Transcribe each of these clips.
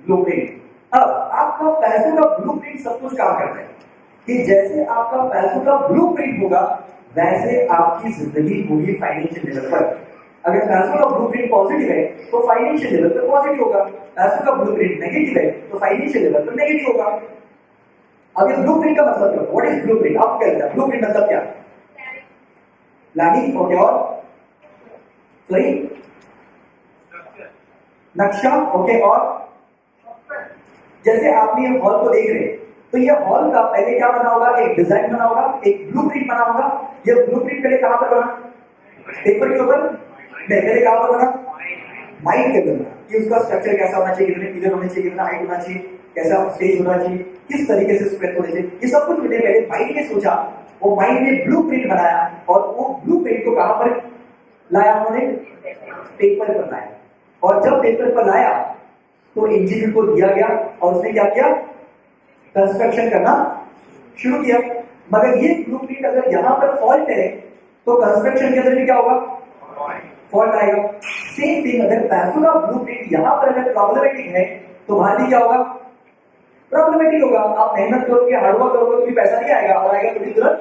Blueprint. अब आपका पैसों का ब्लूप्रिंट सब कुछ काम करता है कि जैसे आपका पैसों का ब्लूप्रिंट होगा वैसे आपकी जिंदगी होगी फाइनेंशियल लेवल पर। अगर पैसों का ब्लूप्रिंट पॉजिटिव है तो फाइनेंशियल लेवल पर पॉजिटिव होगा, पैसों का ब्लूप्रिंट नेगेटिव है तो फाइनेंशियल लेवल पर नेगेटिव होगा। अब ये ब्लूप्रिंट का मतलब क्या? What is blueprint? आपको क्या लगता है ब्लूप्रिंट मतलब क्या? प्लानिंग। ओके, और सही नक्शा। ओके, और जैसे आप ये हॉल को देख रहे हैं तो ये हॉल का पहले क्या बना होगा? एक डिजाइन बना होगा, एक ब्लूप्रिंट बना होगा। ये ब्लूप्रिंट पहले कहां पर बना? पेपर के ऊपर नहीं, पहले कहां पर बना? माइंड के अंदर कि उसका स्ट्रक्चर कैसा होना चाहिए, कितने पिलर होने चाहिए, कितना हाइट होना चाहिए, कैसा स्टेज होना चाहिए, किस तरीके से स्प्रेड होने चाहिए, ये सब कुछ मैंने पहले माइंड ने सोचा। वो माइंड ने ब्लूप्रिंट बनाया और वो ब्लूप्रिंट को कहां पर लाया? उन्होंने पेपर पर लाया। और जब पेपर पर लाया तो इंजीनियर को दिया गया और उसने क्या किया? कंस्ट्रक्शन करना शुरू किया। मगर ये ब्लूप्रिंट अगर यहां पर फॉल्ट है तो कंस्ट्रक्शन के अंदर भी क्या होगा? फॉल्ट आएगा। सेम थिंग, अगर पैसों का ब्लूप्रिंट यहां पर अगर प्रॉब्लमेटिक है तो बाहर भी क्या होगा? प्रॉब्लमेटिक होगा। आप मेहनत करोगे, हार्डवर्क करोगे तो भी पैसा नहीं आएगा, और आएगा तो भी तुरंत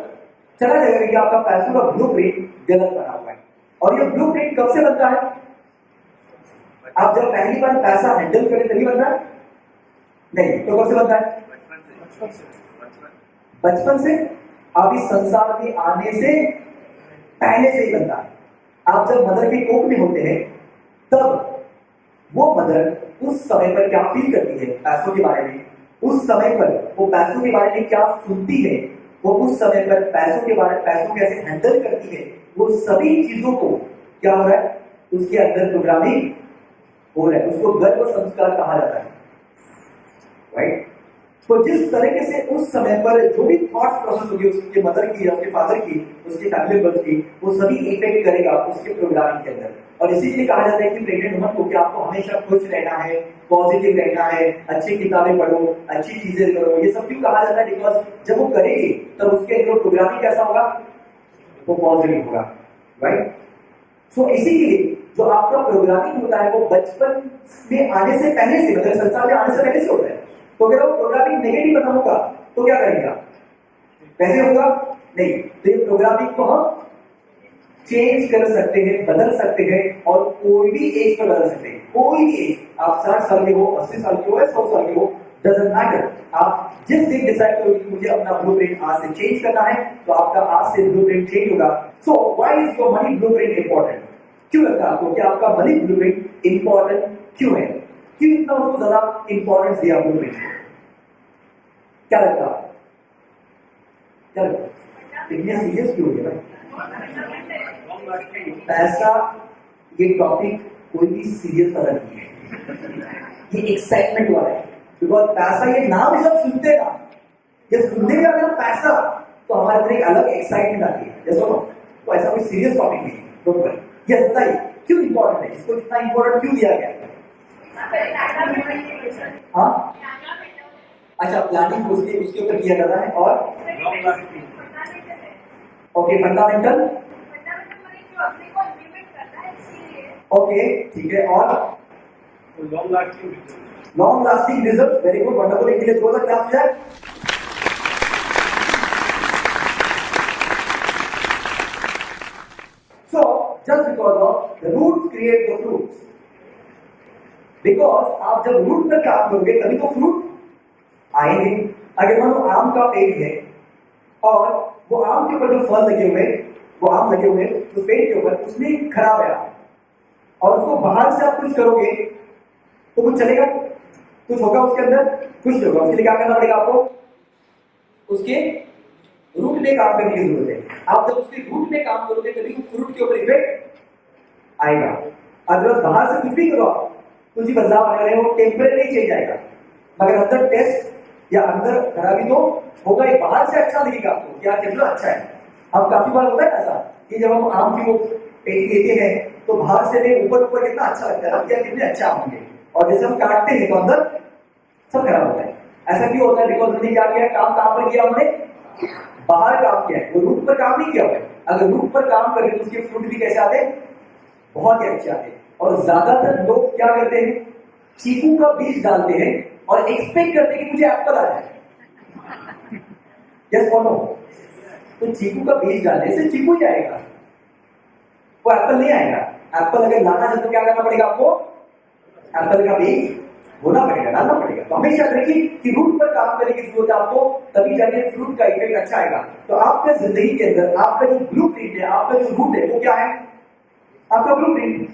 चला जाएगा कि आपका पैसों का ब्लूप्रिंट गलत बना हुआ है। और ये ब्लूप्रिंट कब से बनता है? आप जब पहली बार पैसा हैंडल करें तभी बनता है? नहीं, तो कब से बनता है? बचपन से। आप इस संसार में आने से पहले से ही बनता है। आप जब मदर के कोख में होते हैं तब वो मदर उस समय पर क्या फील करती है पैसों के बारे में, उस समय पर वो पैसों के बारे में क्या सुनती है, वो उस समय पर पैसों के बारे में पैसों कैसे हैंडल करती है, वो सभी चीजों को क्या हो रहा है? उसके अंदर प्रोग्रामिंग हो रहा है। उसको गर्भ संस्कार कहा जाता है, राइट? तो जिस तरीके से उस समय पर जो भी थॉट्स प्रोसेस होगी उसके मदर की या उसके फादर की, उसके फैमिली मेंबर्स की, वो सभी इफेक्ट करेगा उसके प्रोग्रामिंग के अंदर। और इसीलिए कहा जाता है कि प्रेग्नेंट वुमन को कि आपको हमेशा खुश रहना है, पॉजिटिव रहना है, अच्छी किताबें पढ़ो, अच्छी चीजें करो। ये सब क्यों कहा जाता है? बिकॉज जब वो करेगी तब उसके अंदर प्रोग्रामिंग कैसा होगा? वो पॉजिटिव होगा, राइट? सो इसीलिए जो आपका प्रोग्रामिंग होता है वो बचपन में आने से पहले से, मतलब संसार में आने से पहले से होता है। तो अगर वो प्रोग्रामिंग नेगेटिव बना होगा तो क्या करेगा? कैसे होगा? नहीं। तो ये प्रोग्रामिंग को हम चेंज कर सकते हैं, बदल सकते हैं, और कोई भी एज पर बदल सकते हैं। कोई भी एज, आप 60 साल के हो, 80 साल के हो या 100 साल के हो, डजंट मैटर। आप जिस दिन डिसाइड करोगे कि मुझे अपना ब्लूप्रिंट आज से चेंज करना है तो आपका आज से ब्लूप्रिंट चेंज होगा। So why is your money blueprint important? क्यों लगता है आपको कि आपका मनी ब्लूप्रिंट इंपॉर्टेंट क्यों है? क्यों इतना उसको ज्यादा इंपॉर्टेंस दिया ब्लूप्रिंट को? क्या लगता है? क्या लगता है? इतने सीरियस क्यों हो गया भाई? पैसा ये टॉपिक कोई भी सीरियस वाला नहीं है, ये एक्साइटमेंट वाला है। बिकॉज पैसा, ये नाम सब सुनते ना, ये सुनने का अगर पैसा तो हमारे अंदर एक अलग एक्साइटमेंट आती है, जैसे तो ऐसा कोई सीरियस टॉपिक नहीं है। Don't worry. ये बताइए क्यों इंपॉर्टेंट है, इसको इतना इंपॉर्टेंट क्यों दिया गया है? हाँ, अच्छा, प्लानिंग उसके ऊपर किया जाता है। और ओके, फंडामेंटल। ओके, ठीक है। और long lasting result. Very good, wonderful. इनके लिए जोरदार क्लैप जाए। So just because of the roots create the fruits. Because आप जब रूट पर काम करोगे तभी तो फ्रूट आएंगे। अगर मानो आम का पेड़ है और वो आम के ऊपर जो फल लगे हुए, वो आम लगे हुए उस पेड़ के ऊपर, उसमें खराब है और उसको बाहर से आप कुछ करोगे तो कुछ चलेगा? कुछ होगा उसके अंदर? कुछ नहीं होगा। उसके लिए क्या करना पड़ेगा आपको? उसके रूट में काम करने की जरूरत है। आप जब उसके रूट में काम करोगे तभी फ्रूट के ऊपर इफेक्ट आएगा। अगर बाहर से कुछ भी करो, कुछ भी बदलाव आने वाले, वो टेम्परेरी चेंज आएगा, मगर अंदर टेस्ट या अंदर खराबी तो होगा ही। बाहर से अच्छा दिखेगा आपको, क्या कितना अच्छा है। अब काफी बार होता है ऐसा कि जब हम आम की वो पेटी लेते हैं तो बाहर से ऊपर ऊपर कितना अच्छा लगता है, अब क्या कितने अच्छा होंगे, और जैसे हम काटते हैं तो अंदर सब खराब होता है। ऐसा क्यों होता है? बिकॉज हमने क्या किया? काम कहां पर किया? हमने बाहर काम किया है, वो रूट पर काम नहीं किया हुआ है। अगर रूट पर काम करें तो उसके फ्रूट भी कैसे आते? बहुत ही अच्छे आते हैं। और ज्यादातर लोग क्या करते हैं? चीकू का बीज डालते हैं और एक्सपेक्ट करते हैं कि मुझे एप्पल आ जाए। यस और नो? तो चीकू का बीज डालने से चीकू ही आएगा, वो एप्पल नहीं आएगा। एप्पल अगर लाना है तो क्या करना पड़ेगा आपको? एप्पल का बीज होना पड़ेगा, डालना पड़ेगा। तो हमेशा याद रखिए कि रूट पर काम करने की जरूरत है आपको, तभी जाके फ्रूट का इफेक्ट अच्छा आएगा। तो आपका जिंदगी के अंदर आपका जो ब्लूप्रिंट है, आपका जो रूट है, वो क्या है? आपका ब्लूप्रिंट।